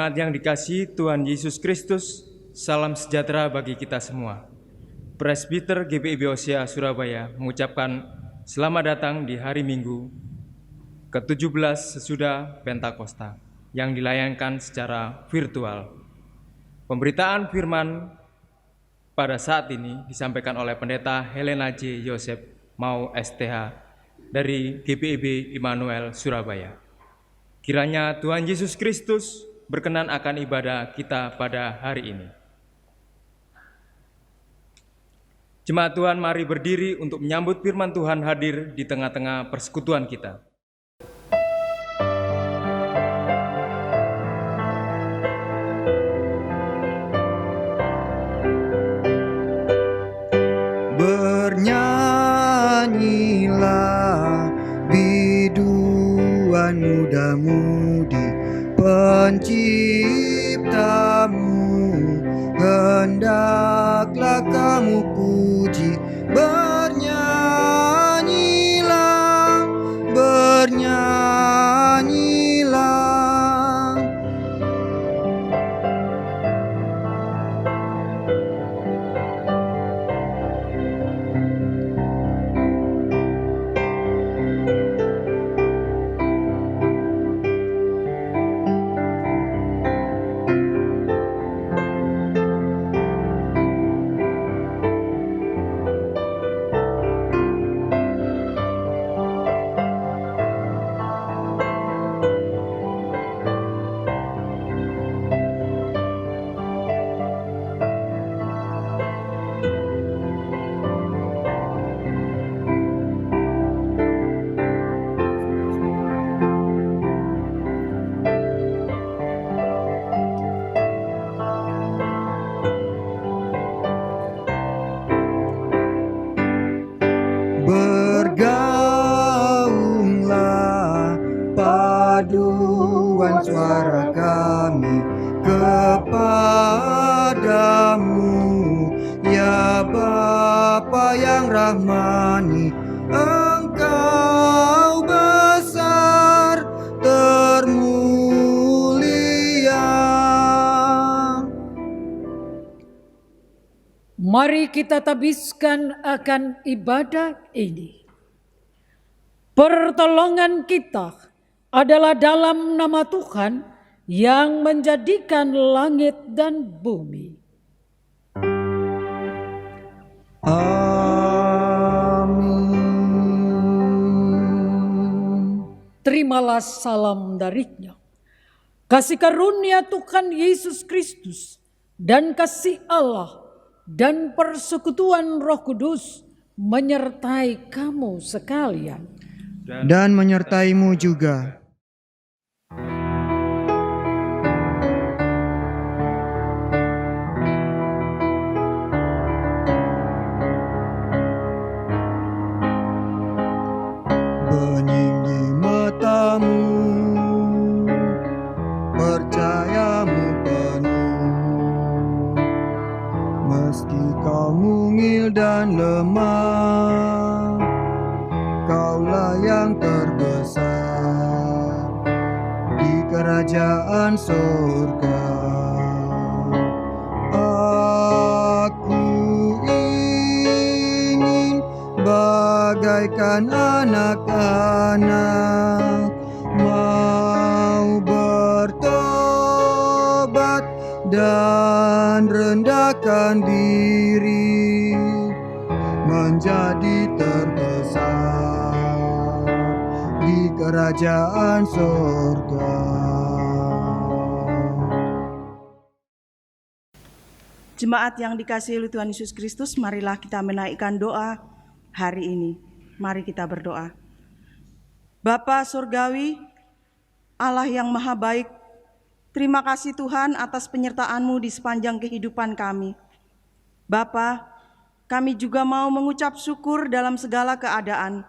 Jemaat yang dikasihi Tuhan Yesus Kristus, salam sejahtera bagi kita semua. Presbiter GPIB Hosea Surabaya mengucapkan selamat datang di hari Minggu ke-17 sesudah Pentakosta yang dilayangkan secara virtual. Pemberitaan firman pada saat ini disampaikan oleh Pendeta Helena J. Yosef Mau STH dari GPIB Immanuel Surabaya. Kiranya Tuhan Yesus Kristus berkenan akan ibadah kita pada hari ini. Jemaat Tuhan, mari berdiri untuk menyambut firman Tuhan hadir di tengah-tengah persekutuan kita. Bernyanyilah biduan muda-mudi Penciptamu, hendaklah kamu puji. Bernyanyilah, bernyanyilah. Bergaunglah paduan suara kami kepadamu, ya Bapa yang rahmani. Engkau besar termulia. Mari kita tabiskan akan ibadah ini. Pertolongan kita adalah dalam nama Tuhan yang menjadikan langit dan bumi. Amin. Terimalah salam darinya. Kasih karunia Tuhan Yesus Kristus dan kasih Allah dan persekutuan Roh Kudus menyertai kamu sekalian. Dan menyertaimu juga. Benyingi matamu, percayamu penuh. Meski kau mungil dan lemah, Kaulah yang terbesar di kerajaan surga. Aku ingin bagaikan anak-anak, mau bertobat dan rendahkan diri menjadi terbesar di kerajaan surga. Jemaat yang dikasihi oleh Tuhan Yesus Kristus, marilah kita menaikkan doa hari ini. Mari kita berdoa. Bapa Surgawi, Allah yang Maha Baik, terima kasih Tuhan atas penyertaan-Mu di sepanjang kehidupan kami. Bapa, kami juga mau mengucap syukur dalam segala keadaan,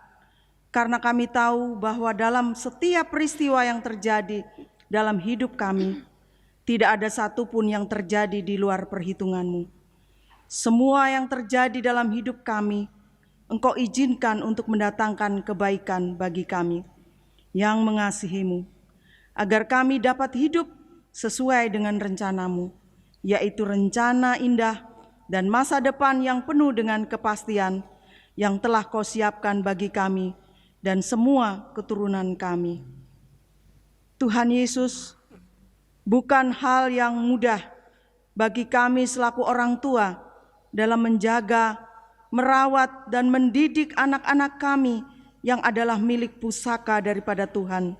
karena kami tahu bahwa dalam setiap peristiwa yang terjadi dalam hidup kami, tidak ada satupun yang terjadi di luar perhitungan-Mu. Semua yang terjadi dalam hidup kami, Engkau izinkan untuk mendatangkan kebaikan bagi kami yang mengasihi-Mu, agar kami dapat hidup sesuai dengan rencana-Mu, yaitu rencana indah dan masa depan yang penuh dengan kepastian yang telah Kau siapkan bagi kami dan semua keturunan kami. Tuhan Yesus, bukan hal yang mudah bagi kami selaku orang tua dalam menjaga, merawat, dan mendidik anak-anak kami yang adalah milik pusaka daripada Tuhan.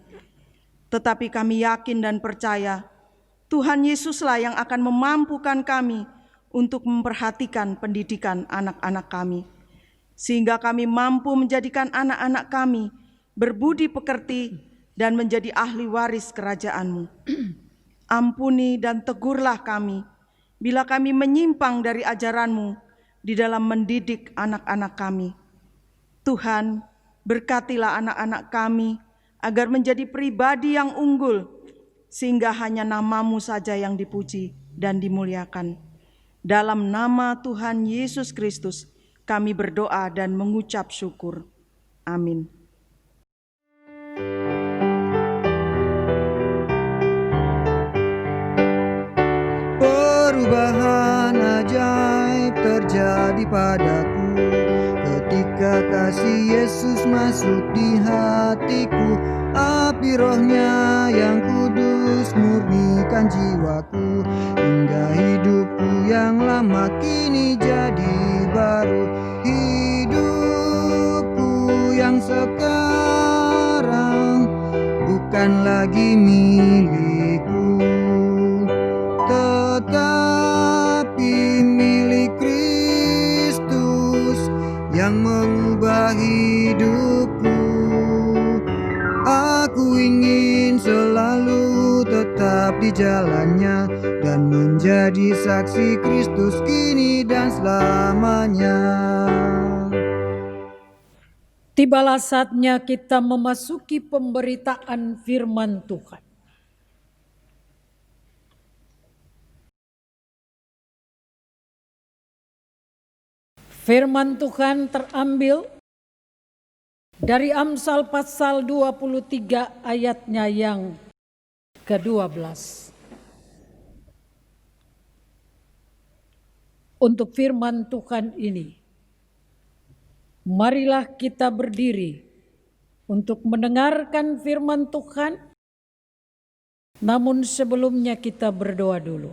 Tetapi kami yakin dan percaya Tuhan Yesuslah yang akan memampukan kami untuk memperhatikan pendidikan anak-anak kami, sehingga kami mampu menjadikan anak-anak kami berbudi pekerti dan menjadi ahli waris kerajaan-Mu. Ampuni dan tegurlah kami bila kami menyimpang dari ajaran-Mu di dalam mendidik anak-anak kami. Tuhan, berkatilah anak-anak kami agar menjadi pribadi yang unggul, sehingga hanya nama-Mu saja yang dipuji dan dimuliakan. Dalam nama Tuhan Yesus Kristus, kami berdoa dan mengucap syukur. Amin. Perubahan ajaib terjadi padaku ketika kasih Yesus masuk di hatiku. Api Roh-Nya yang kudus murnikan jiwaku, hingga hidupku yang lama kini jadi baru. Hidupku yang sekarang bukan lagi milikku, tetapi milik Kristus yang mengubah hidupku. Aku ingin selalu tetap di jalannya dan menjadi saksi Kristus kini dan selamanya. Tibalah saatnya kita memasuki pemberitaan firman Tuhan. Firman Tuhan terambil dari Amsal pasal 23 ayatnya yang ke-12. Untuk firman Tuhan ini, marilah kita berdiri untuk mendengarkan firman Tuhan. Namun sebelumnya kita berdoa dulu.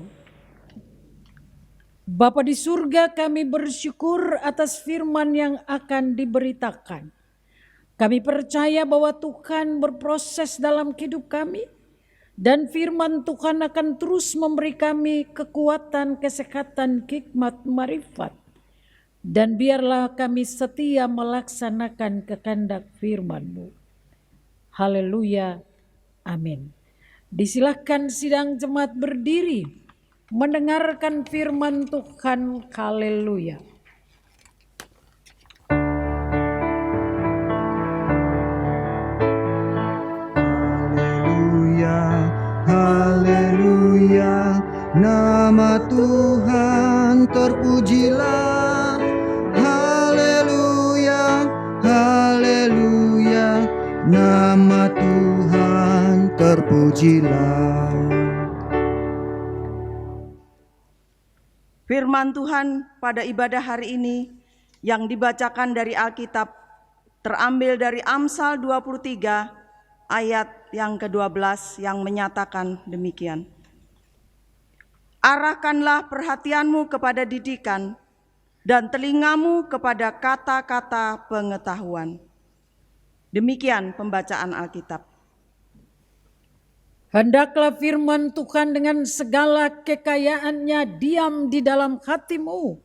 Bapa di surga, kami bersyukur atas firman yang akan diberitakan. Kami percaya bahwa Tuhan berproses dalam hidup kami, dan firman Tuhan akan terus memberi kami kekuatan, kesehatan, hikmat, marifat. Dan biarlah kami setia melaksanakan kehendak firman-Mu. Haleluya. Amin. Disilahkan sidang jemaat berdiri mendengarkan firman Tuhan. Haleluya. Haleluya, nama Tuhan terpujilah. Haleluya, haleluya, nama Tuhan terpujilah. Firman Tuhan pada ibadah hari ini yang dibacakan dari Alkitab terambil dari Amsal 23 ayat yang ke-12 yang menyatakan demikian. Arahkanlah perhatianmu kepada didikan dan telingamu kepada kata-kata pengetahuan. Demikian pembacaan Alkitab. Hendaklah firman Tuhan dengan segala kekayaannya diam di dalam hatimu,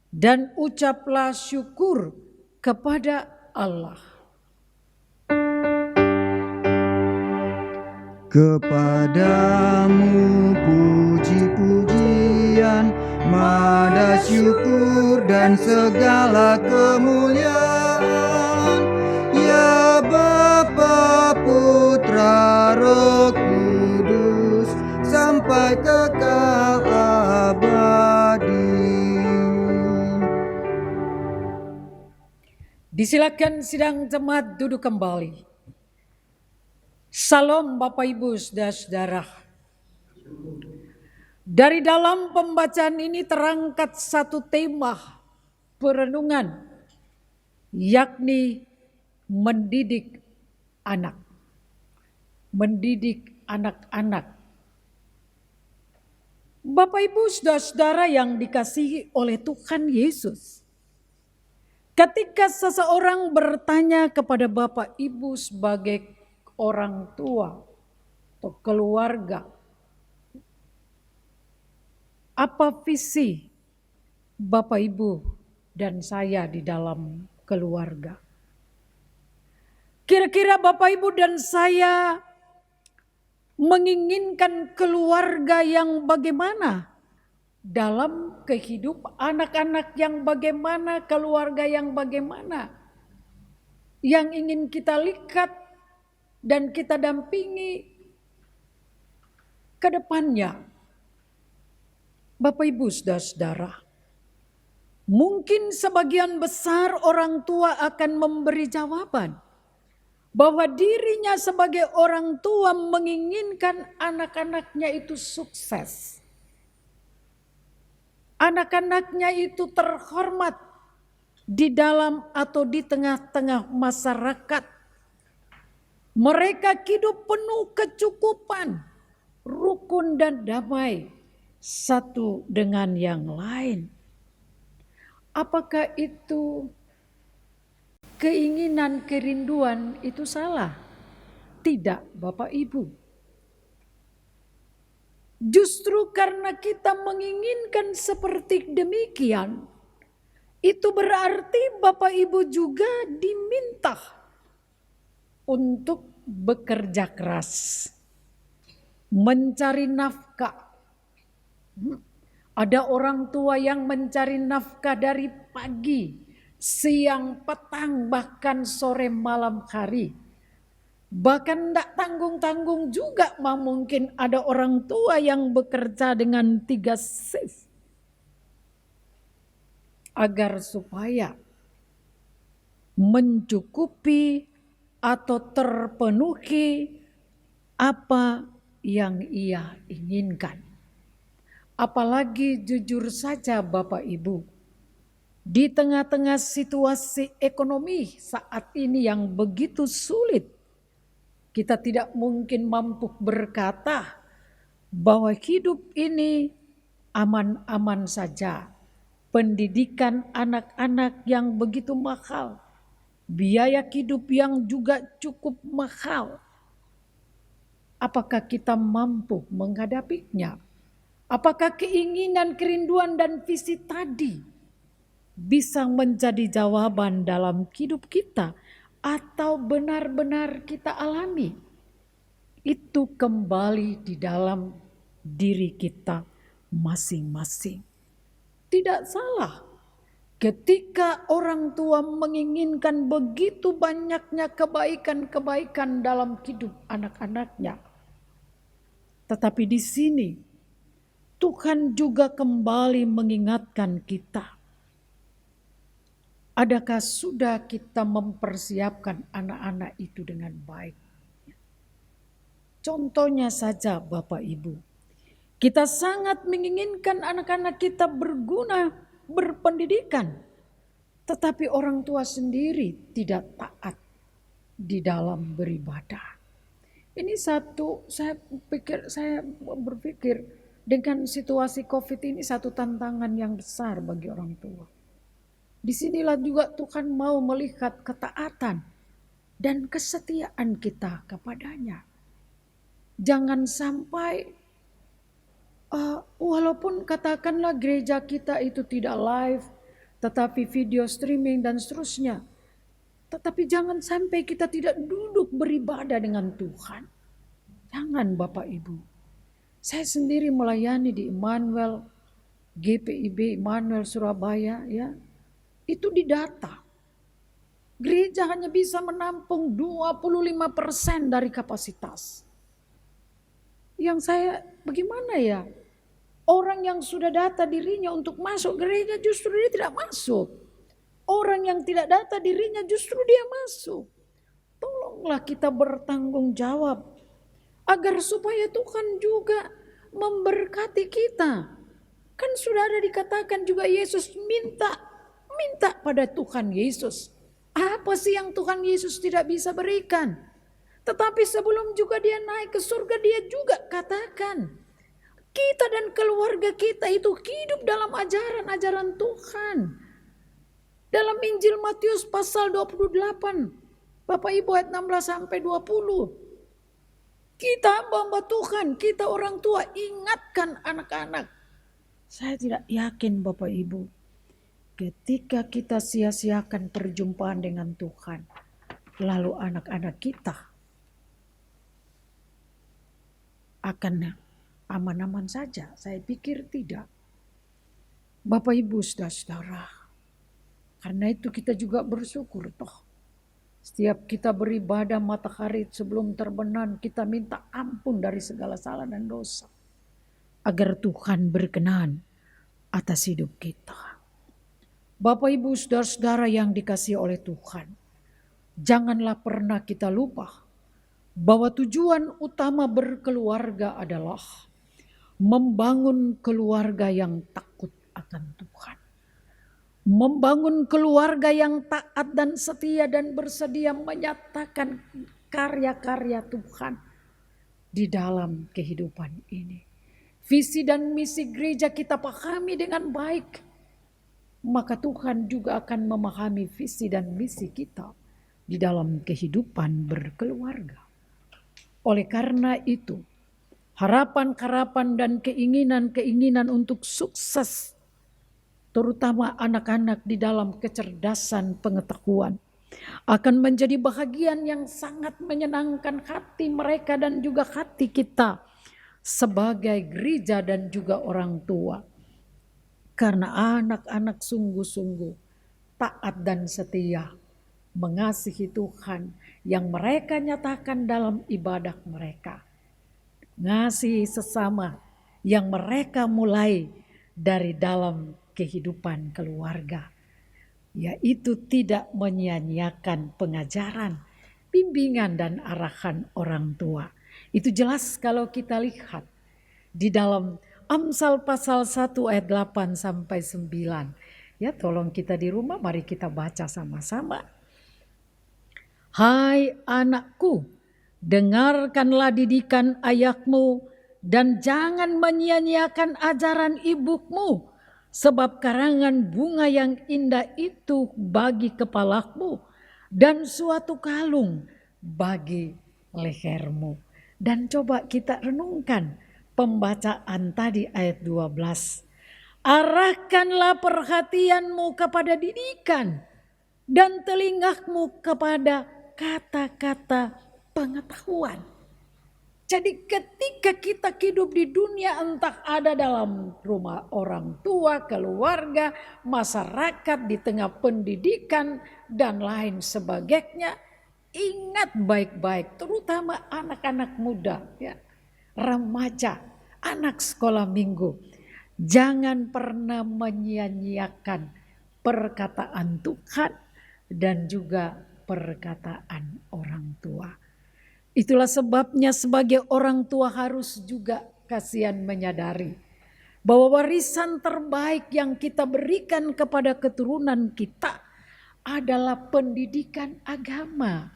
dan ucaplah syukur kepada Allah. Kepadamu puji-pujian, mada syukur dan segala kemuliaan, ya Bapa, Putra, Roh Kudus, sampai kekal abadi. Disilakan sidang jemaat duduk kembali. Salam Bapak Ibu Saudara-saudara. Dari dalam pembacaan ini terangkat satu tema perenungan, yakni mendidik anak. Mendidik anak-anak. Bapak Ibu saudara-saudara yang dikasihi oleh Tuhan Yesus. Ketika seseorang bertanya kepada Bapak Ibu sebagai orang tua atau keluarga, apa visi Bapak Ibu dan saya di dalam keluarga? Kira-kira Bapak Ibu dan saya menginginkan keluarga yang bagaimana? Dalam kehidupan anak-anak yang bagaimana, keluarga yang bagaimana? Yang ingin kita lihat dan kita dampingi ke depannya. Bapak Ibu saudara-saudara, mungkin sebagian besar orang tua akan memberi jawaban bahwa dirinya sebagai orang tua menginginkan anak-anaknya itu sukses. Anak-anaknya itu terhormat di dalam atau di tengah-tengah masyarakat. Mereka hidup penuh kecukupan, rukun dan damai satu dengan yang lain. Apakah itu keinginan, kerinduan itu salah? Tidak, Bapak Ibu. Justru karena kita menginginkan seperti demikian, itu berarti Bapak Ibu juga diminta untuk bekerja keras, mencari nafkah. Ada orang tua yang mencari nafkah dari pagi, siang, petang, bahkan sore malam hari. Bahkan tidak tanggung-tanggung juga mungkin ada orang tua yang bekerja dengan 3 shift. Agar supaya mencukupi atau terpenuhi apa yang ia inginkan. Apalagi jujur saja Bapak Ibu, di tengah-tengah situasi ekonomi saat ini yang begitu sulit, kita tidak mungkin mampu berkata bahwa hidup ini aman-aman saja. Pendidikan anak-anak yang begitu mahal, biaya hidup yang juga cukup mahal. Apakah kita mampu menghadapinya? Apakah keinginan, kerinduan dan visi tadi bisa menjadi jawaban dalam hidup kita atau benar-benar kita alami? Itu kembali di dalam diri kita masing-masing. Tidak salah ketika orang tua menginginkan begitu banyaknya kebaikan-kebaikan dalam hidup anak-anaknya. Tetapi di sini Tuhan juga kembali mengingatkan kita. Adakah sudah kita mempersiapkan anak-anak itu dengan baik? Contohnya saja Bapak Ibu. Kita sangat menginginkan anak-anak kita berguna, berpendidikan. Tetapi orang tua sendiri tidak taat di dalam beribadah. Ini satu, saya berpikir dengan situasi COVID ini satu tantangan yang besar bagi orang tua. Disinilah juga Tuhan mau melihat ketaatan dan kesetiaan kita kepadanya. Jangan sampai walaupun katakanlah gereja kita itu tidak live, tetapi video streaming dan seterusnya. Tetapi jangan sampai kita tidak duduk beribadah dengan Tuhan. Jangan Bapak Ibu. Saya sendiri melayani di Immanuel, GPIB Immanuel Surabaya, ya. Itu didata. Gereja hanya bisa menampung 25% dari kapasitas. Yang saya, bagaimana ya? Orang yang sudah data dirinya untuk masuk gereja justru dia tidak masuk. Orang yang tidak data dirinya justru dia masuk. Tolonglah kita bertanggung jawab. Agar supaya Tuhan juga memberkati kita. Kan sudah ada dikatakan juga Yesus minta pada Tuhan Yesus. Apa sih yang Tuhan Yesus tidak bisa berikan? Tetapi sebelum juga dia naik ke surga, dia juga katakan, kita dan keluarga kita itu hidup dalam ajaran-ajaran Tuhan. Dalam Injil Matius pasal 28, Bapak Ibu ayat 16 sampai 20. Kita hamba-hamba Tuhan, kita orang tua, ingatkan anak-anak. Saya tidak yakin Bapak Ibu, ketika kita sia-siakan perjumpaan dengan Tuhan, lalu anak-anak kita akan aman-aman saja. Saya pikir tidak. Bapak Ibu saudara-saudara, karena itu kita juga bersyukur toh. Setiap kita beribadah matahari sebelum terbenam, kita minta ampun dari segala salah dan dosa. Agar Tuhan berkenan atas hidup kita. Bapak Ibu saudara-saudara yang dikasihi oleh Tuhan, janganlah pernah kita lupa bahwa tujuan utama berkeluarga adalah membangun keluarga yang takut akan Tuhan. Membangun keluarga yang taat dan setia dan bersedia menyatakan karya-karya Tuhan di dalam kehidupan ini. Visi dan misi gereja kita pahami dengan baik, maka Tuhan juga akan memahami visi dan misi kita di dalam kehidupan berkeluarga. Oleh karena itu, harapan-harapan dan keinginan-keinginan untuk sukses, terutama anak-anak di dalam kecerdasan pengetahuan, akan menjadi bahagian yang sangat menyenangkan hati mereka dan juga hati kita sebagai gereja dan juga orang tua. Karena anak-anak sungguh-sungguh taat dan setia mengasihi Tuhan yang mereka nyatakan dalam ibadah mereka. Ngasihi sesama yang mereka mulai dari dalam kehidupan keluarga, yaitu tidak menyia-nyiakan pengajaran, bimbingan dan arahan orang tua. Itu jelas kalau kita lihat di dalam Amsal pasal 1 ayat 8 sampai 9. Ya, tolong kita di rumah mari kita baca sama-sama. Hai anakku, dengarkanlah didikan ayahmu dan jangan menyia-nyiakan ajaran ibumu, sebab karangan bunga yang indah itu bagi kepalamu dan suatu kalung bagi lehermu. Dan coba kita renungkan pembacaan tadi ayat 12. Arahkanlah perhatianmu kepada didikan dan telingamu kepada kata-kata pengetahuan. Jadi ketika kita hidup di dunia, entah ada dalam rumah orang tua, keluarga, masyarakat, di tengah pendidikan dan lain sebagainya, ingat baik-baik, terutama anak-anak muda, ya, remaja, anak sekolah minggu. Jangan pernah menyia-nyiakan perkataan Tuhan dan juga perkataan orang tua. Itulah sebabnya sebagai orang tua harus juga kasihan menyadari bahwa warisan terbaik yang kita berikan kepada keturunan kita adalah pendidikan agama.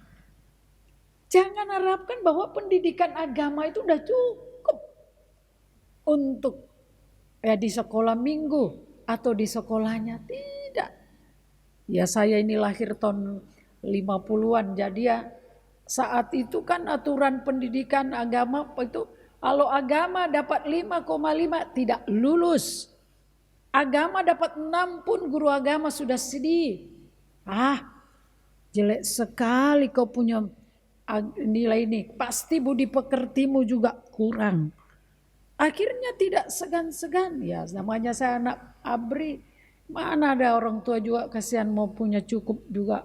Jangan harapkan bahwa pendidikan agama itu udah cukup untuk di sekolah minggu atau di sekolahnya. Tidak. Ya, saya ini lahir tahun 50-an, jadi ya saat itu kan aturan pendidikan agama itu kalau agama dapat 5,5 tidak lulus. Agama dapat 6 pun guru agama sudah sedih. Jelek sekali kau punya nilai ini. Pasti budi pekertimu juga kurang. Akhirnya tidak segan-segan. Ya namanya saya anak ABRI. Mana ada orang tua juga kasihan mau punya cukup juga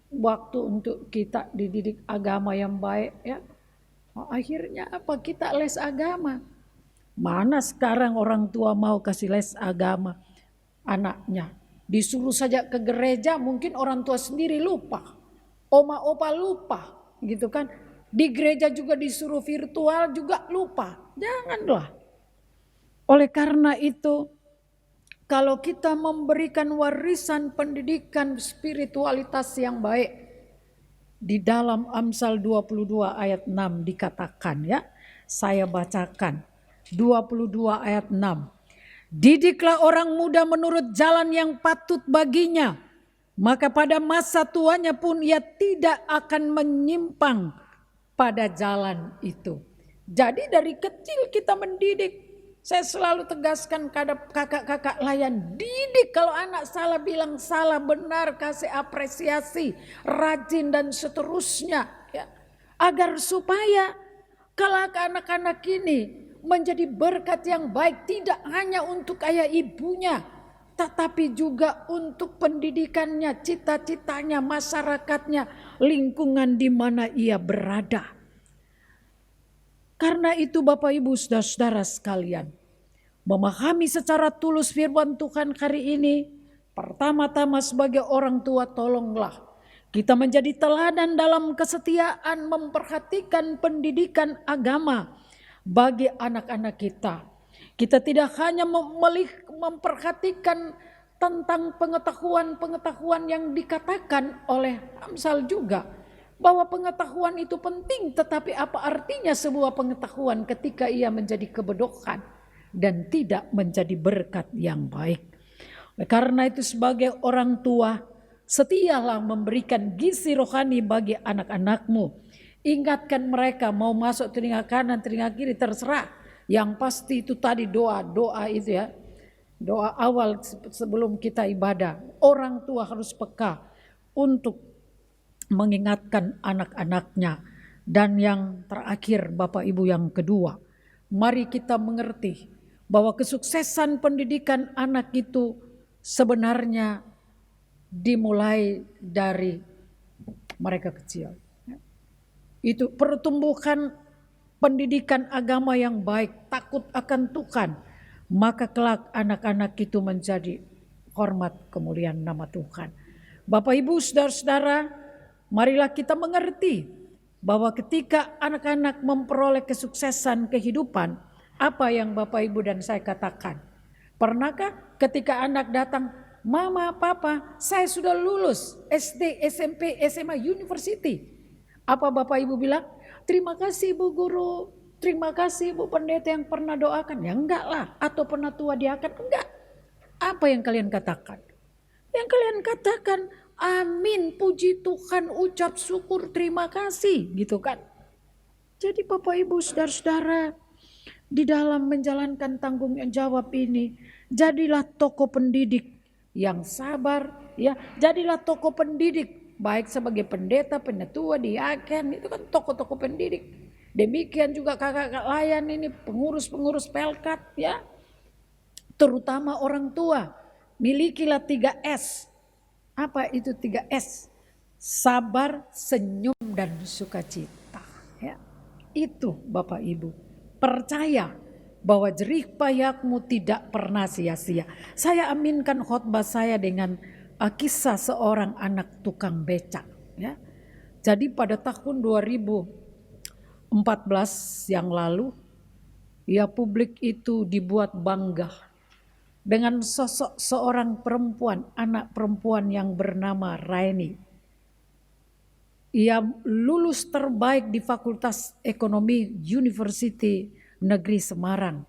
waktu untuk kita dididik agama yang baik, ya. Akhirnya apa? Kita les agama. Mana sekarang orang tua mau kasih les agama anaknya? Disuruh saja ke gereja, mungkin orang tua sendiri lupa, oma opa lupa, gitu kan? Di gereja juga disuruh virtual juga lupa. Janganlah. Oleh karena itu, kalau kita memberikan warisan pendidikan spiritualitas yang baik, di dalam Amsal 22 ayat 6 dikatakan ya, saya bacakan 22 ayat 6. Didiklah orang muda menurut jalan yang patut baginya, maka pada masa tuanya pun ia tidak akan menyimpang pada jalan itu. Jadi dari kecil kita mendidik. Saya selalu tegaskan kepada kakak-kakak layan, didik kalau anak salah bilang salah, benar, kasih apresiasi, rajin dan seterusnya. Ya. Agar supaya kalau anak-anak ini menjadi berkat yang baik tidak hanya untuk ayah ibunya, tetapi juga untuk pendidikannya, cita-citanya, masyarakatnya, lingkungan di mana ia berada. Karena itu Bapak Ibu saudara-saudara sekalian, memahami secara tulus firman Tuhan hari ini, pertama-tama sebagai orang tua tolonglah kita menjadi teladan dalam kesetiaan memperhatikan pendidikan agama bagi anak-anak kita. Kita tidak hanya memperhatikan tentang pengetahuan-pengetahuan yang dikatakan oleh Amsal juga. Bahwa pengetahuan itu penting, tetapi apa artinya sebuah pengetahuan ketika ia menjadi kebodohan dan tidak menjadi berkat yang baik. Karena itu sebagai orang tua, setialah memberikan gizi rohani bagi anak-anakmu. Ingatkan mereka mau masuk telinga kanan, telinga kiri terserah. Yang pasti itu tadi doa itu ya. Doa awal sebelum kita ibadah. Orang tua harus peka untuk mengingatkan anak-anaknya. Dan yang terakhir Bapak Ibu yang kedua, mari kita mengerti bahwa kesuksesan pendidikan anak itu sebenarnya dimulai dari mereka kecil. Itu pertumbuhan pendidikan agama yang baik, takut akan Tuhan, maka kelak anak-anak itu menjadi hormat kemuliaan nama Tuhan. Bapak Ibu saudara-saudara, marilah kita mengerti bahwa ketika anak-anak memperoleh kesuksesan kehidupan, apa yang Bapak Ibu dan saya katakan? Pernahkah ketika anak datang, Mama, Papa, saya sudah lulus SD, SMP, SMA, University. Apa Bapak Ibu bilang? Terima kasih Bu Guru, terima kasih Bu Pendeta yang pernah doakan. Ya enggak lah, atau pernah tua diakan, enggak. Apa yang kalian katakan? Yang kalian katakan, amin, puji Tuhan, ucap syukur, terima kasih, gitu kan. Jadi Bapak Ibu saudara-saudara, di dalam menjalankan tanggung jawab ini, jadilah tokoh pendidik yang sabar, ya. Jadilah tokoh pendidik, baik sebagai pendeta, penetua, diaken, itu kan tokoh-tokoh pendidik. Demikian juga kakak-kakak layan ini, pengurus-pengurus pelkat, ya. Terutama orang tua, milikilah 3S. Apa itu 3S? Sabar, senyum, dan sukacita. Ya. Itu Bapak Ibu. Percaya bahwa jerih payahmu tidak pernah sia-sia. Saya aminkan khotbah saya dengan kisah seorang anak tukang becak. Ya. Jadi pada tahun 2014 yang lalu, ya publik itu dibuat bangga dengan sosok seorang perempuan, anak perempuan yang bernama Raini. Ia lulus terbaik di Fakultas Ekonomi University Negeri Semarang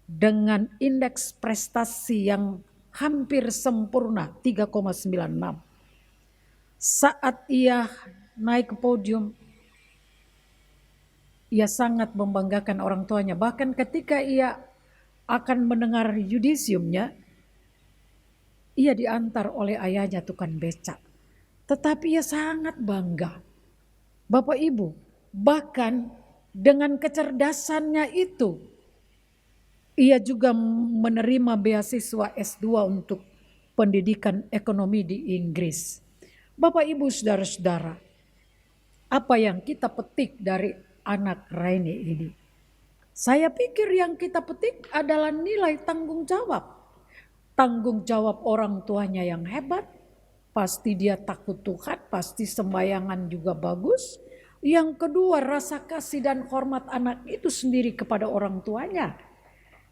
dengan indeks prestasi yang hampir sempurna 3,96. Saat ia naik ke podium, ia sangat membanggakan orang tuanya. Bahkan ketika ia akan mendengar yudisiumnya, ia diantar oleh ayahnya tukang becak. Tetapi ia sangat bangga. Bapak Ibu, bahkan dengan kecerdasannya itu, ia juga menerima beasiswa S2 untuk pendidikan ekonomi di Inggris. Bapak Ibu saudara-saudara, apa yang kita petik dari anak Raini ini? Saya pikir yang kita petik adalah nilai tanggung jawab. Tanggung jawab orang tuanya yang hebat. Pasti dia takut Tuhan, pasti sembayangan juga bagus. Yang kedua, rasa kasih dan hormat anak itu sendiri kepada orang tuanya.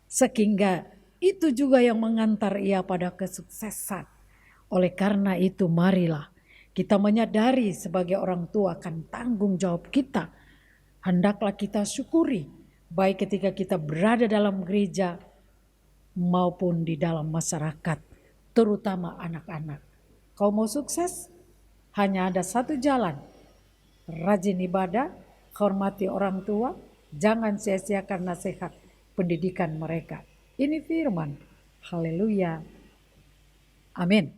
Sehingga itu juga yang mengantar ia pada kesuksesan. Oleh karena itu marilah kita menyadari sebagai orang tua akan tanggung jawab kita. Hendaklah kita syukuri baik ketika kita berada dalam gereja maupun di dalam masyarakat, terutama anak-anak. Kau mau sukses? Hanya ada satu jalan. Rajin ibadah, hormati orang tua, jangan sia-siakan nasihat pendidikan mereka. Ini firman. Haleluya. Amin.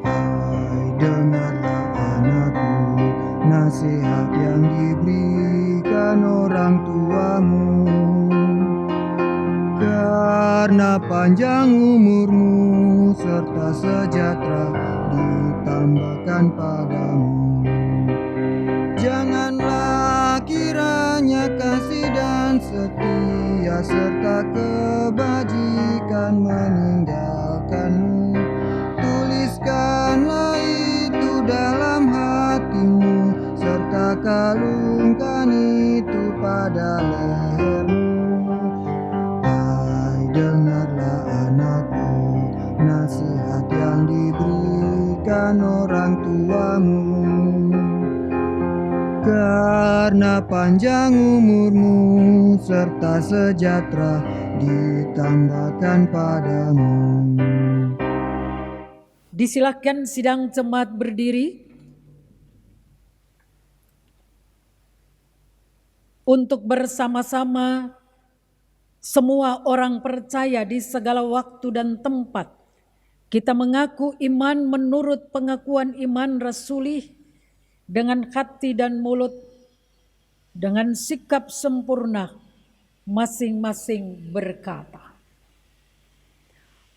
Hai, dengarlah anakku, nasihat yang diberikan orang tuamu. Karena panjang umurmu serta sejahtera ditambahkan padamu. Janganlah kiranya kasih dan setia serta kebajikan meninggalkanmu. Tuliskanlah itu dalam hatimu serta kalungkan itu pada lehermu. Hai, dengarlah anakku, nasihat yang diberikan orang tuamu. Karena panjang umurmu serta sejahtera ditambahkan padamu. Disilakan sidang jemaat berdiri untuk bersama-sama semua orang percaya di segala waktu dan tempat. Kita mengaku iman menurut pengakuan iman rasuli dengan hati dan mulut, dengan sikap sempurna, masing-masing berkata,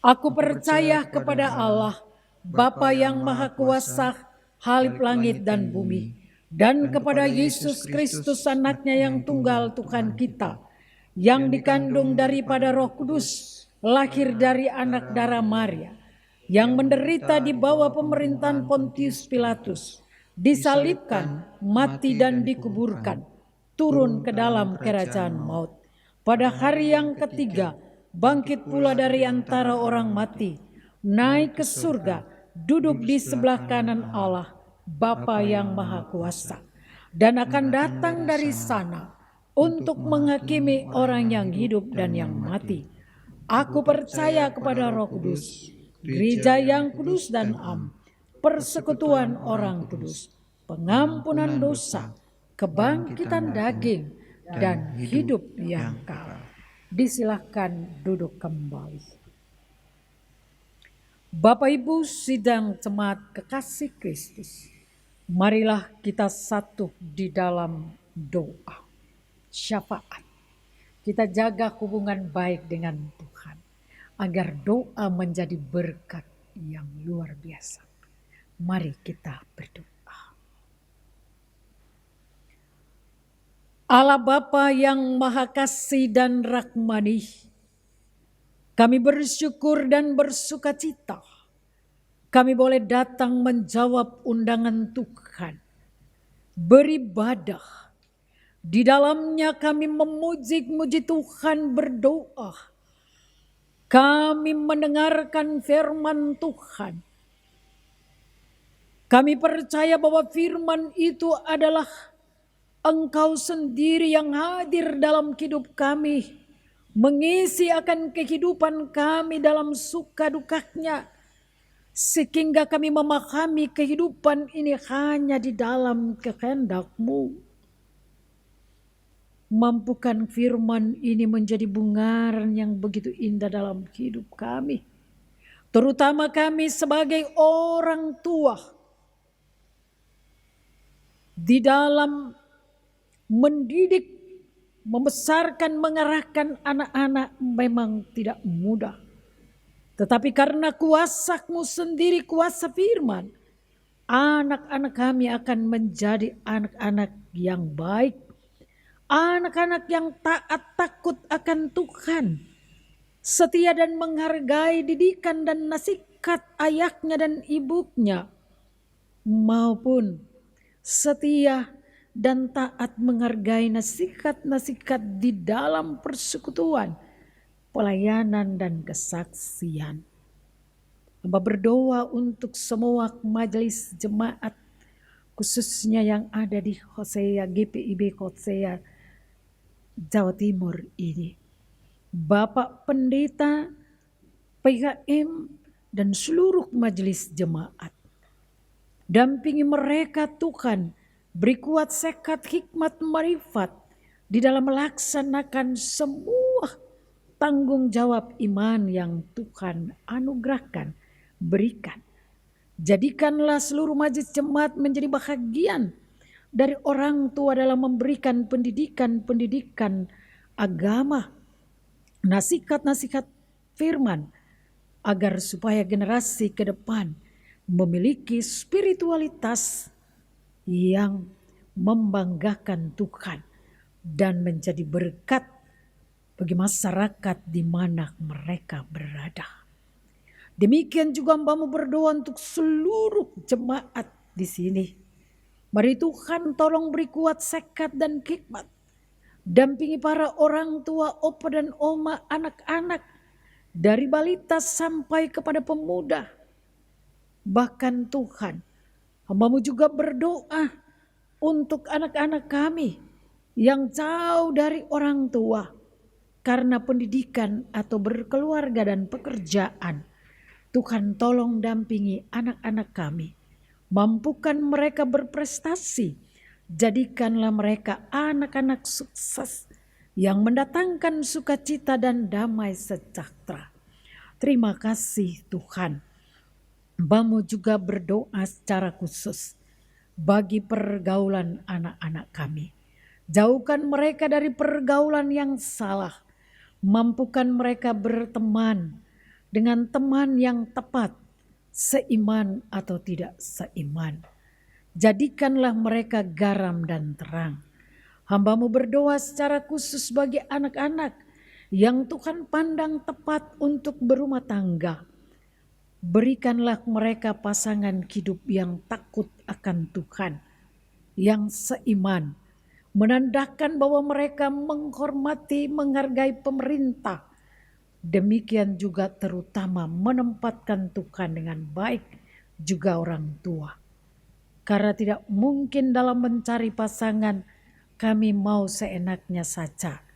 Aku percaya kepada Allah, Bapa yang Maha Kuasa, Khalif langit dan bumi, dan kepada Yesus Kristus anaknya yang tunggal Tuhan kita, yang dikandung daripada Roh Kudus, lahir dari anak darah Maria, yang menderita di bawah pemerintahan Pontius Pilatus, disalibkan, mati dan dikuburkan, turun ke dalam kerajaan maut. Pada hari yang ketiga, bangkit pula dari antara orang mati, naik ke surga, duduk di sebelah kanan Allah, Bapa yang Maha Kuasa, dan akan datang dari sana untuk menghakimi orang yang hidup dan yang mati. Aku percaya kepada Roh Kudus, gereja yang kudus dan am, persekutuan orang kudus, pengampunan dosa, kebangkitan daging, dan hidup yang kekal. Disilahkan duduk kembali. Bapak Ibu sidang jemaat kekasih Kristus, marilah kita satu di dalam doa syafaat. Kita jaga hubungan baik dengan Tuhan agar doa menjadi berkat yang luar biasa. Mari kita berdoa. Allah Bapa yang Maha Kasih dan Rahmani, kami bersyukur dan bersukacita kami boleh datang menjawab undangan Tuhan, beribadah. Di dalamnya kami memuji Tuhan, berdoa. Kami mendengarkan firman Tuhan. Kami percaya bahwa firman itu adalah Engkau sendiri yang hadir dalam hidup kami, mengisi akan kehidupan kami dalam suka dukanya, sehingga kami memahami kehidupan ini hanya di dalam kehendak-Mu. Mampukan firman ini menjadi bungaran yang begitu indah dalam hidup kami, terutama kami sebagai orang tua. Di dalam mendidik, membesarkan, mengarahkan anak-anak memang tidak mudah. Tetapi karena kuasa-Mu sendiri, kuasa firman, anak-anak kami akan menjadi anak-anak yang baik. anak-anak yang taat takut akan Tuhan, setia dan menghargai didikan dan nasihat ayahnya dan ibunya, maupun setia dan taat menghargai nasihat-nasihat di dalam persekutuan, pelayanan dan kesaksian. Hamba berdoa untuk semua majelis jemaat, khususnya yang ada di Hosea, GPIB Hosea, Jawa Timur ini. Bapak Pendeta, PKM, dan seluruh majelis jemaat. Dampingi mereka Tuhan, beri kuat sekat hikmat marifat di dalam melaksanakan semua tanggung jawab iman yang Tuhan anugerahkan, berikan. Jadikanlah seluruh majelis jemaat menjadi bahagian dari orang tua dalam memberikan pendidikan agama, nasihat-nasihat firman, agar supaya generasi ke depan memiliki spiritualitas yang membanggakan Tuhan dan menjadi berkat bagi masyarakat di mana mereka berada. Demikian juga hambamu berdoa untuk seluruh jemaat di sini. Mari Tuhan tolong beri kuat sekat dan hikmat. Dampingi para orang tua, opa dan oma, anak-anak, dari balita sampai kepada pemuda. Bahkan Tuhan, hambamu juga berdoa untuk anak-anak kami yang jauh dari orang tua karena pendidikan atau berkeluarga dan pekerjaan. Tuhan tolong dampingi anak-anak kami. Mampukan mereka berprestasi. Jadikanlah mereka anak-anak sukses yang mendatangkan sukacita dan damai sejahtera. Terima kasih Tuhan. Hambamu juga berdoa secara khusus bagi pergaulan anak-anak kami. Jauhkan mereka dari pergaulan yang salah. Mampukan mereka berteman dengan teman yang tepat, seiman atau tidak seiman. Jadikanlah mereka garam dan terang. Hambamu berdoa secara khusus bagi anak-anak yang Tuhan pandang tepat untuk berumah tangga. Berikanlah mereka pasangan hidup yang takut akan Tuhan, yang seiman, menandakan bahwa mereka menghormati, menghargai pemerintah. Demikian juga terutama menempatkan Tuhan dengan baik juga orang tua. Karena tidak mungkin dalam mencari pasangan kami mau seenaknya saja.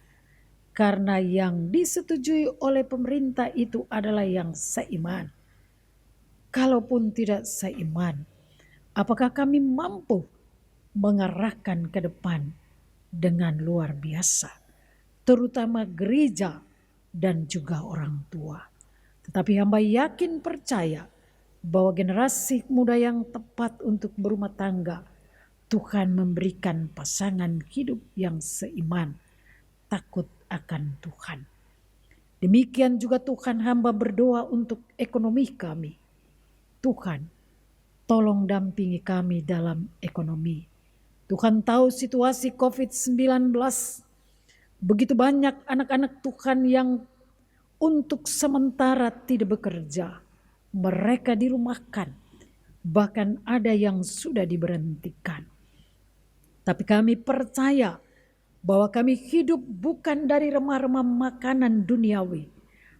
Karena yang disetujui oleh pemerintah itu adalah yang seiman. Kalaupun tidak seiman, apakah kami mampu mengarahkan ke depan dengan luar biasa, terutama gereja dan juga orang tua. Tetapi hamba yakin percaya bahwa generasi muda yang tepat untuk berumah tangga, Tuhan memberikan pasangan hidup yang seiman, takut akan Tuhan. Demikian juga Tuhan, hamba berdoa untuk ekonomi kami. Tuhan, tolong dampingi kami dalam ekonomi. Tuhan tahu situasi COVID-19. Begitu banyak anak-anak Tuhan yang untuk sementara tidak bekerja. Mereka dirumahkan. Bahkan ada yang sudah diberhentikan. Tapi kami percaya bahwa kami hidup bukan dari remah-remah makanan duniawi.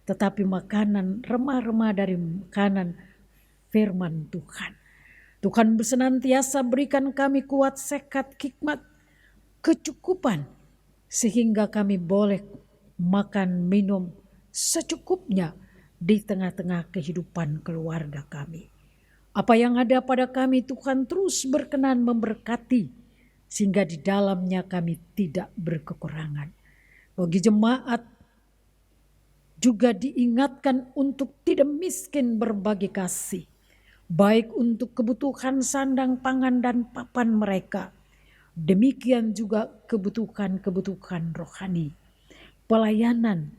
Tetapi makanan remah-remah dari makanan firman Tuhan. Tuhan senantiasa berikan kami kuat sekat hikmat, kecukupan, sehingga kami boleh makan minum secukupnya di tengah-tengah kehidupan keluarga kami. Apa yang ada pada kami Tuhan terus berkenan memberkati, sehingga di dalamnya kami tidak berkekurangan. Bagi jemaat juga diingatkan untuk tidak miskin berbagi kasih, baik untuk kebutuhan sandang pangan dan papan mereka. Demikian juga kebutuhan-kebutuhan rohani, pelayanan,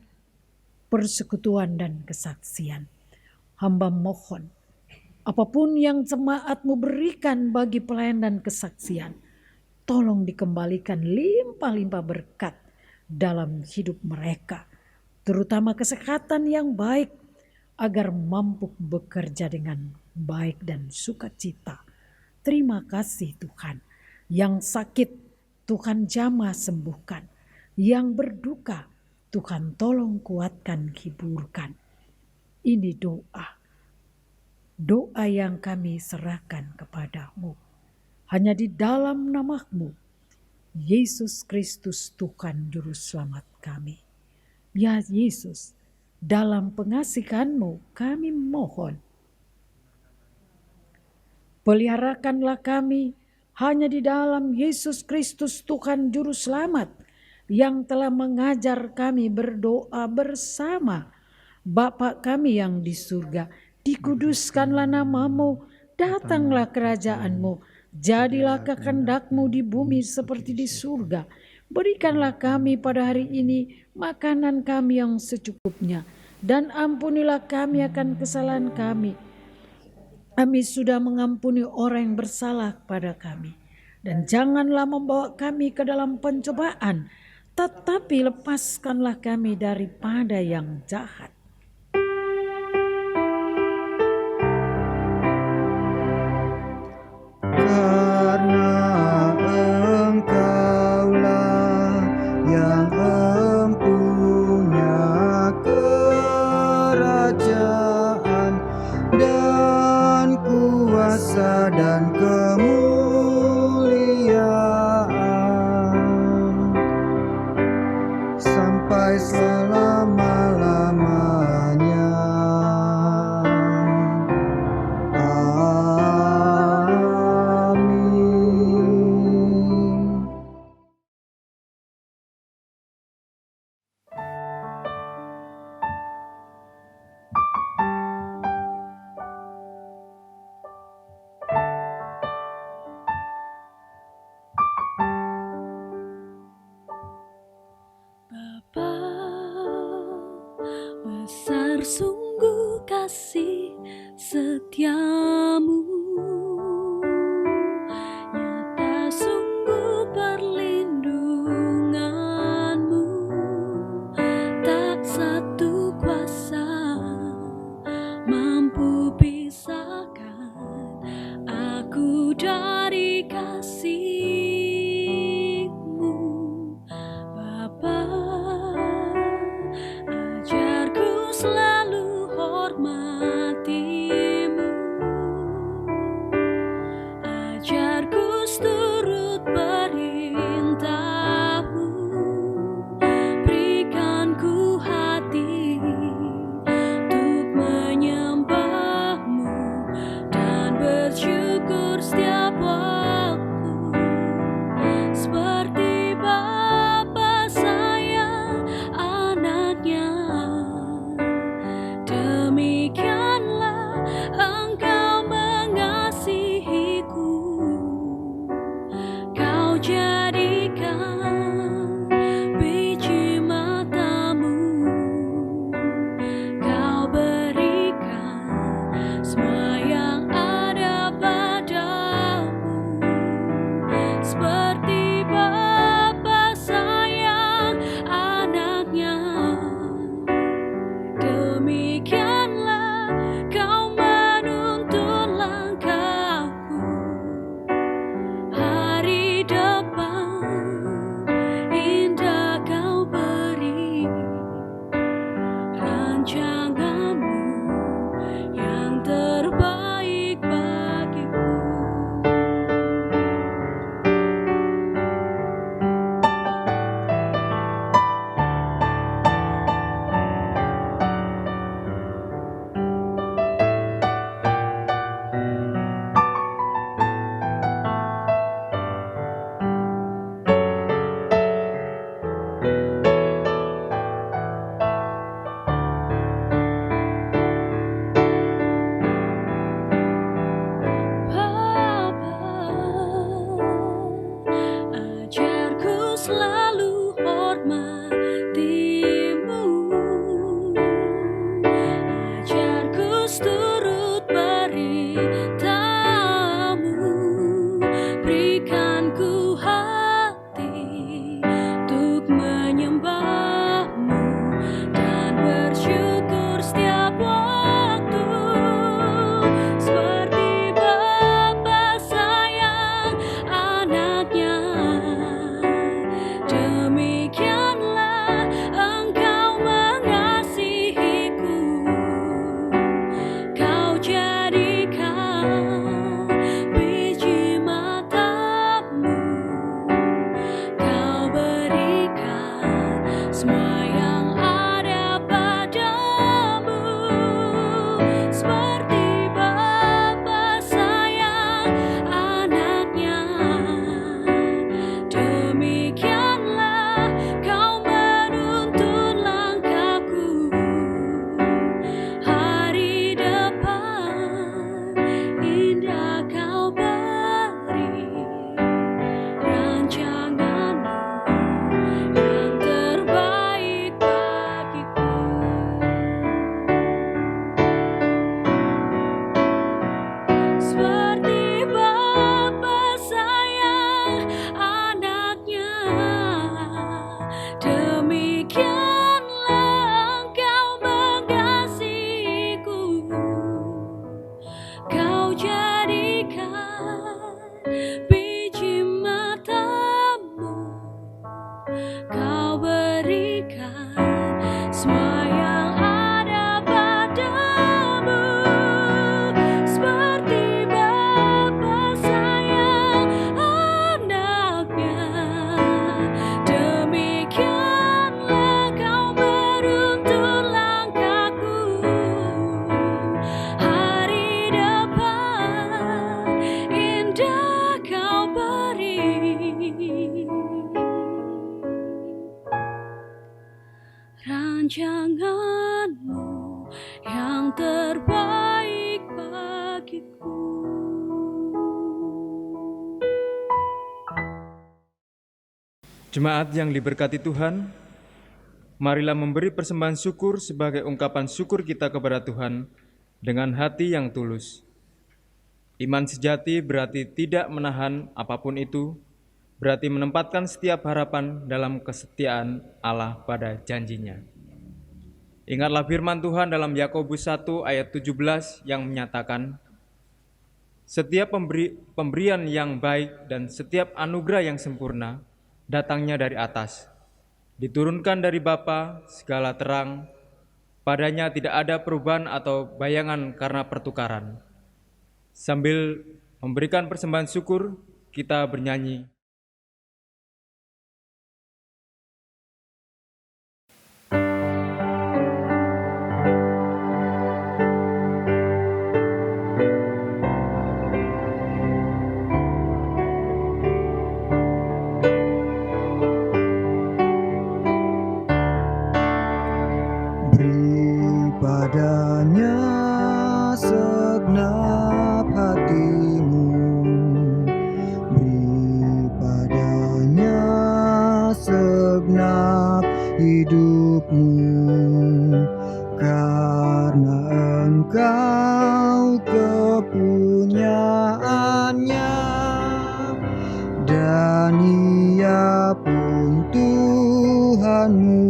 persekutuan dan kesaksian. Hamba mohon, apapun yang jemaatmu berikan bagi pelayanan dan kesaksian, tolong dikembalikan limpah-limpah berkat dalam hidup mereka, terutama kesehatan yang baik, agar mampu bekerja dengan baik dan sukacita. Terima kasih Tuhan. Yang sakit Tuhan jamah sembuhkan, yang berduka Tuhan tolong kuatkan, hiburkan. Ini doa yang kami serahkan kepadamu. Hanya di dalam nama-Mu, Yesus Kristus Tuhan Juru Selamat kami. Ya Yesus, dalam pengasihan-Mu kami mohon. Peliharakanlah kami hanya di dalam Yesus Kristus Tuhan Juru Selamat yang telah mengajar kami berdoa bersama. Bapa kami yang di surga, dikuduskanlah nama-Mu, datanglah kerajaan-Mu, jadilah kehendak-Mu di bumi seperti di surga. Berikanlah kami pada hari ini makanan kami yang secukupnya, dan ampunilah kami akan kesalahan kami. Kami sudah mengampuni orang yang bersalah kepada kami. Dan janganlah membawa kami ke dalam pencobaan, tetapi lepaskanlah kami daripada yang jahat. Karena Engkaulah yang empunya kerajaan dan kuasa dan kemuliaan sampai selama-lamanya. Amin. Bapa, besar sungguh kasih setiamu, nyata sungguh perlindunganmu, tak satu kuasa mampu pisahkan aku dari kasih-Mu. Bapa, ajarku selalu hormati-Mu, rancangan-Mu yang terbaik bagiku. Jemaat yang diberkati Tuhan, marilah memberi persembahan syukur sebagai ungkapan syukur kita kepada Tuhan dengan hati yang tulus. Iman sejati berarti tidak menahan apapun itu, berarti menempatkan setiap harapan dalam kesetiaan Allah pada janjinya. Ingatlah firman Tuhan dalam Yakobus 1 ayat 17 yang menyatakan, setiap pemberian yang baik dan setiap anugerah yang sempurna datangnya dari atas, diturunkan dari Bapa segala terang, padanya tidak ada perubahan atau bayangan karena pertukaran. Sambil memberikan persembahan syukur, kita bernyanyi. Beri padanya segenap hatimu, beri padanya segenap hidupmu, karena engkau kepunyaannya, dan Ia pun Tuhanmu.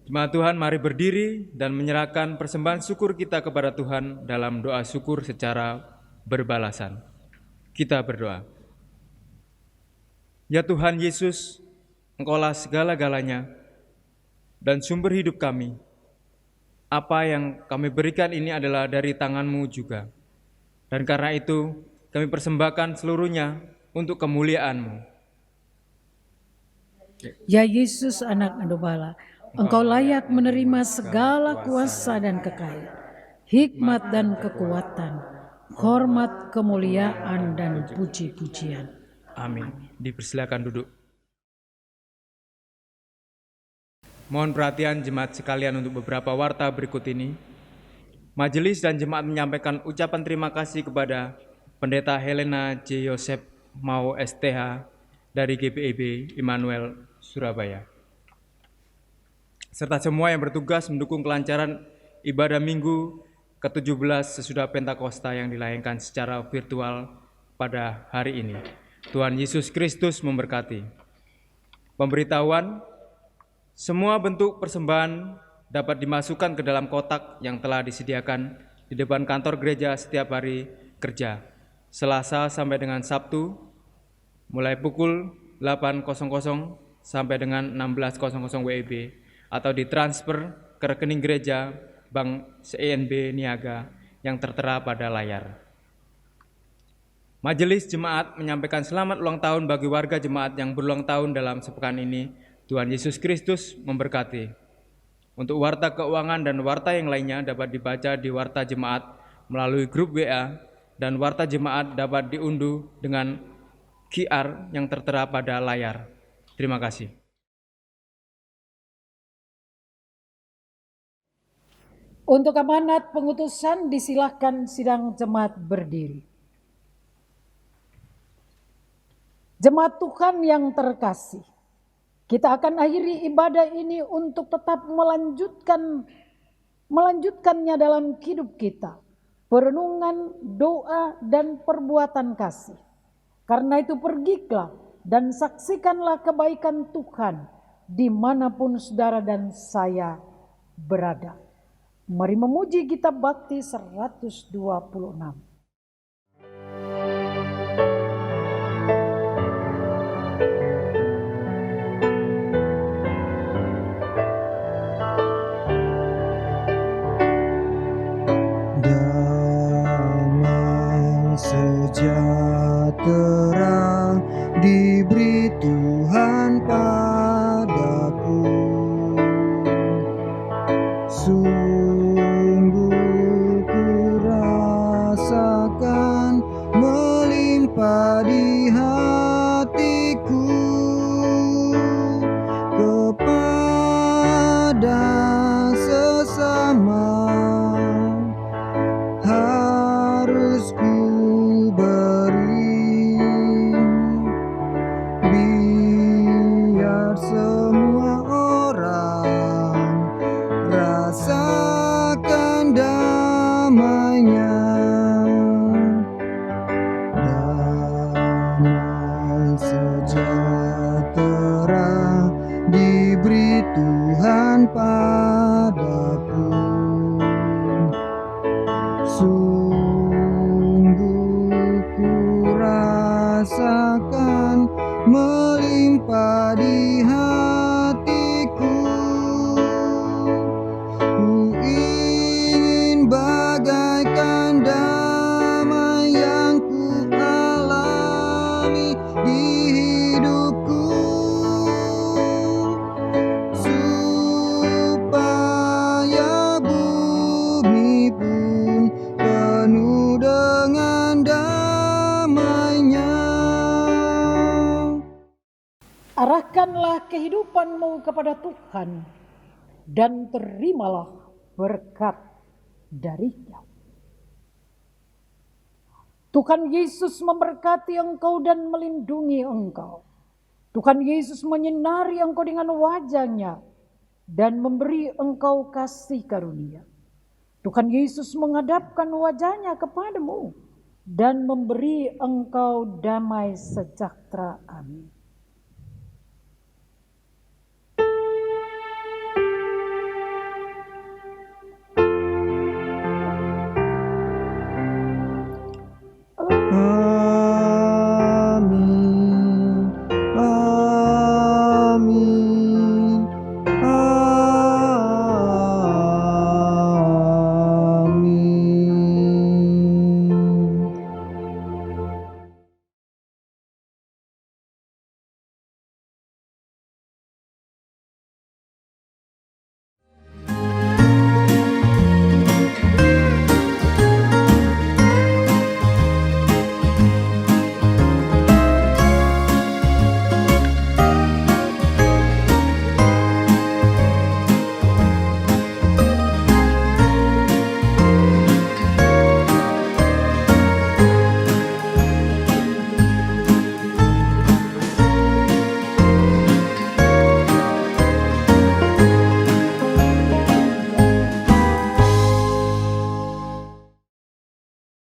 Jemaat Tuhan, mari berdiri dan menyerahkan persembahan syukur kita kepada Tuhan dalam doa syukur secara berbalasan. Kita berdoa. Ya Tuhan Yesus, Engkaulah segala-galanya dan sumber hidup kami. Apa yang kami berikan ini adalah dari tangan-Mu juga. Dan karena itu, kami persembahkan seluruhnya untuk kemuliaan-Mu. Ya Yesus, anak Domba, Engkau layak menerima segala kuasa dan kekayaan, hikmat dan kekuatan, hormat, kemuliaan, dan puji-pujian. Amin. Dipersilakan duduk. Mohon perhatian jemaat sekalian untuk beberapa warta berikut ini. Majelis dan jemaat menyampaikan ucapan terima kasih kepada Pendeta Helena J. Yosef Mau STH dari GPIB Immanuel Surabaya, serta semua yang bertugas mendukung kelancaran ibadah Minggu ke-17 sesudah Pentakosta yang dilayangkan secara virtual pada hari ini. Tuhan Yesus Kristus memberkati. Pemberitahuan, semua bentuk persembahan dapat dimasukkan ke dalam kotak yang telah disediakan di depan kantor gereja setiap hari kerja, Selasa sampai dengan Sabtu, mulai pukul 8.00 sampai dengan 16.00 WIB, atau ditransfer ke rekening gereja Bank CINB Niaga yang tertera pada layar. Majelis Jemaat menyampaikan selamat ulang tahun bagi warga jemaat yang berulang tahun dalam sepekan ini. Tuhan Yesus Kristus memberkati. Untuk warta keuangan dan warta yang lainnya dapat dibaca di warta jemaat melalui grup WA, dan warta jemaat dapat diunduh dengan QR yang tertera pada layar. Terima kasih. Untuk amanat pengutusan, disilahkan sidang jemaat berdiri. Jemaat Tuhan yang terkasih, kita akan akhiri ibadah ini untuk tetap melanjutkannya dalam hidup kita. Perenungan, doa, dan perbuatan kasih. Karena itu pergilah dan saksikanlah kebaikan Tuhan dimanapun saudara dan saya berada. Mari memuji Gita Bakti 126. Damai sejahtera diberi Tuhan padaku. Sungguh ku rasakan melimpah di hatiku kepada sesama. Harus ku beri, biar semua orang rasakan damainya. Damai sejahtera diberi Tuhan padaku. Sungguh ku rasakan melimpah di hatiku. Ku ingin bagaikan damai yang ku alami di hidupku, supaya bumi pun penuh dengan damainya. Arahkanlah kehidupanmu kepada Tuhan dan terimalah berkat dari-Nya. Tuhan Yesus memberkati engkau dan melindungi engkau. Tuhan Yesus menyinari engkau dengan wajah-Nya dan memberi engkau kasih karunia. Tuhan Yesus menghadapkan wajah-Nya kepadamu dan memberi engkau damai sejahtera. Amin.